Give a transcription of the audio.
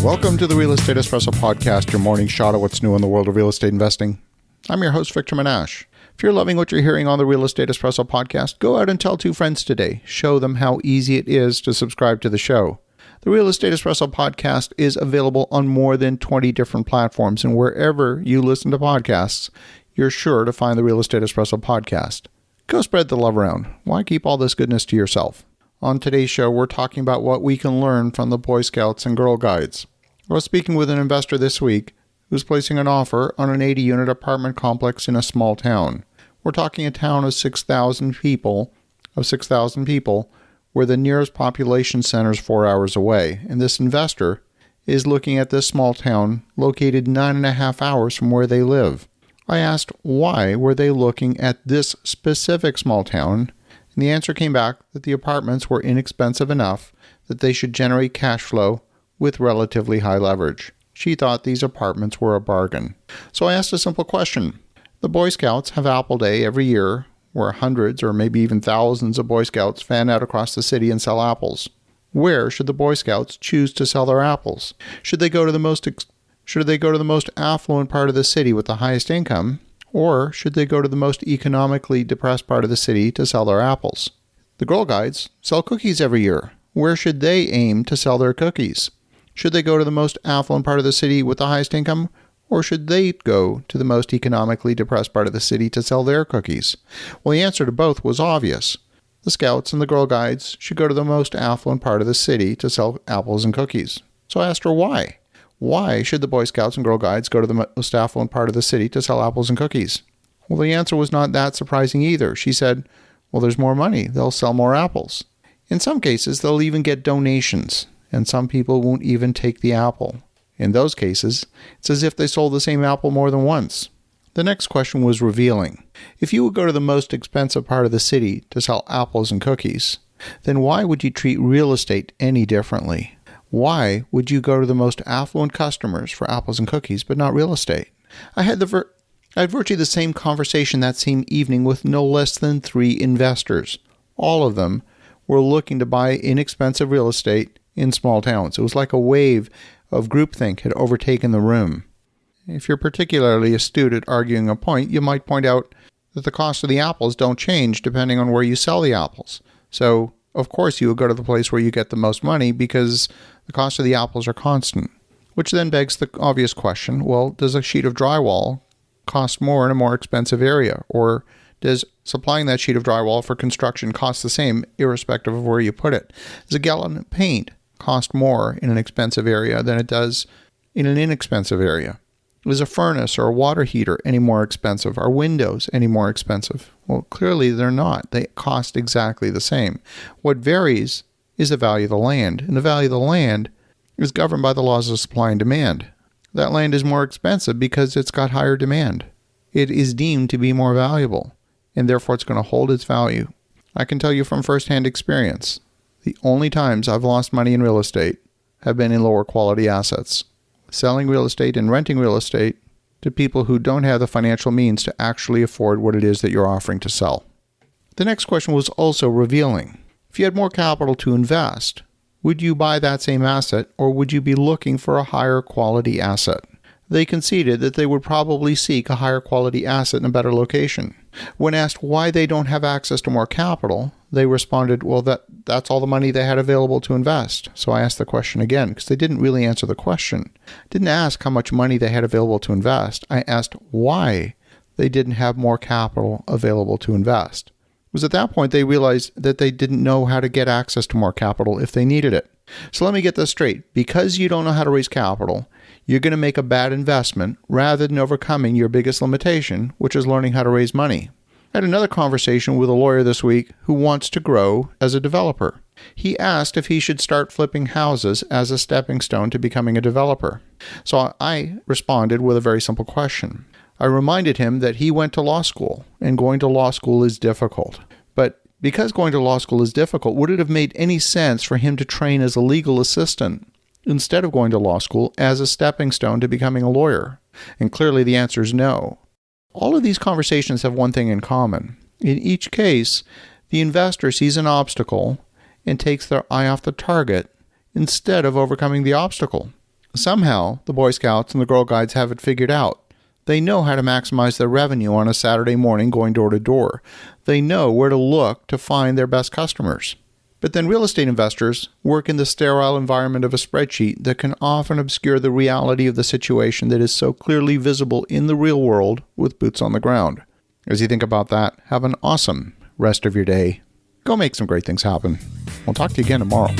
Welcome to the Real Estate Espresso Podcast, your morning shot of what's new in the world of real estate investing. I'm your host, Victor Menashe. If you're loving what you're hearing on the Real Estate Espresso Podcast, go out and tell 2 friends today. Show them how easy it is to subscribe to the show. The Real Estate Espresso Podcast is available on more than 20 different platforms, and wherever you listen to podcasts, you're sure to find the Real Estate Espresso Podcast. Go spread the love around. Why keep all this goodness to yourself? On today's show, we're talking about what we can learn from the Boy Scouts and Girl Guides. I was speaking with an investor this week who's placing an offer on an 80-unit apartment complex in a small town. We're talking a town of 6,000 people, where the nearest population center is 4 hours away. And this investor is looking at this small town located 9.5 hours from where they live. I asked why were they looking at this specific small town, and the answer came back that the apartments were inexpensive enough that they should generate cash flow with relatively high leverage. She thought these apartments were a bargain. So I asked a simple question. The Boy Scouts have Apple Day every year, where hundreds or maybe even thousands of Boy Scouts fan out across the city and sell apples. Where should the Boy Scouts choose to sell their apples? Should they go to the most affluent part of the city with the highest income, or should they go to the most economically depressed part of the city to sell their apples? The Girl Guides sell cookies every year. Where should they aim to sell their cookies? Should they go to the most affluent part of the city with the highest income, or should they go to the most economically depressed part of the city to sell their cookies? Well, the answer to both was obvious. The Scouts and the Girl Guides should go to the most affluent part of the city to sell apples and cookies. So I asked her why. Why should the Boy Scouts and Girl Guides go to the most affluent part of the city to sell apples and cookies? Well, the answer was not that surprising either. She said, well, there's more money. They'll sell more apples. In some cases, they'll even get donations, and some people won't even take the apple. In those cases, it's as if they sold the same apple more than once. The next question was revealing. If you would go to the most expensive part of the city to sell apples and cookies, then why would you treat real estate any differently? Why would you go to the most affluent customers for apples and cookies, but not real estate? I had virtually the same conversation that same evening with no less than 3 investors. All of them were looking to buy inexpensive real estate in small towns. It was like a wave of groupthink had overtaken the room. If you're particularly astute at arguing a point, you might point out that the cost of the apples don't change depending on where you sell the apples. So, of course, you would go to the place where you get the most money because the cost of the apples are constant. Which then begs the obvious question, well, does a sheet of drywall cost more in a more expensive area? Or does supplying that sheet of drywall for construction cost the same irrespective of where you put it? Does a gallon of paint cost more in an expensive area than it does in an inexpensive area? Is a furnace or a water heater any more expensive? Are windows any more expensive? Well, clearly they're not. They cost exactly the same. What varies is the value of the land, and the value of the land is governed by the laws of supply and demand. That land is more expensive because it's got higher demand. It is deemed to be more valuable, and therefore it's going to hold its value. I can tell you from firsthand experience, the only times I've lost money in real estate have been in lower quality assets. Selling real estate and renting real estate to people who don't have the financial means to actually afford what it is that you're offering to sell. The next question was also revealing. If you had more capital to invest, would you buy that same asset or would you be looking for a higher quality asset? They conceded that they would probably seek a higher quality asset in a better location. When asked why they don't have access to more capital, they responded, well, that's all the money they had available to invest. So I asked the question again, because they didn't really answer the question. I didn't ask how much money they had available to invest. I asked why they didn't have more capital available to invest. It was at that point they realized that they didn't know how to get access to more capital if they needed it. So let me get this straight. Because you don't know how to raise capital, you're going to make a bad investment rather than overcoming your biggest limitation, which is learning how to raise money. I had another conversation with a lawyer this week who wants to grow as a developer. He asked if he should start flipping houses as a stepping stone to becoming a developer. So I responded with a very simple question. I reminded him that he went to law school, and going to law school is difficult. But because going to law school is difficult, would it have made any sense for him to train as a legal assistant instead of going to law school as a stepping stone to becoming a lawyer? And clearly the answer is no. All of these conversations have one thing in common. In each case, the investor sees an obstacle and takes their eye off the target instead of overcoming the obstacle. Somehow, the Boy Scouts and the Girl Guides have it figured out. They know how to maximize their revenue on a Saturday morning going door to door. They know where to look to find their best customers. But then real estate investors work in the sterile environment of a spreadsheet that can often obscure the reality of the situation that is so clearly visible in the real world with boots on the ground. As you think about that, have an awesome rest of your day. Go make some great things happen. We'll talk to you again tomorrow.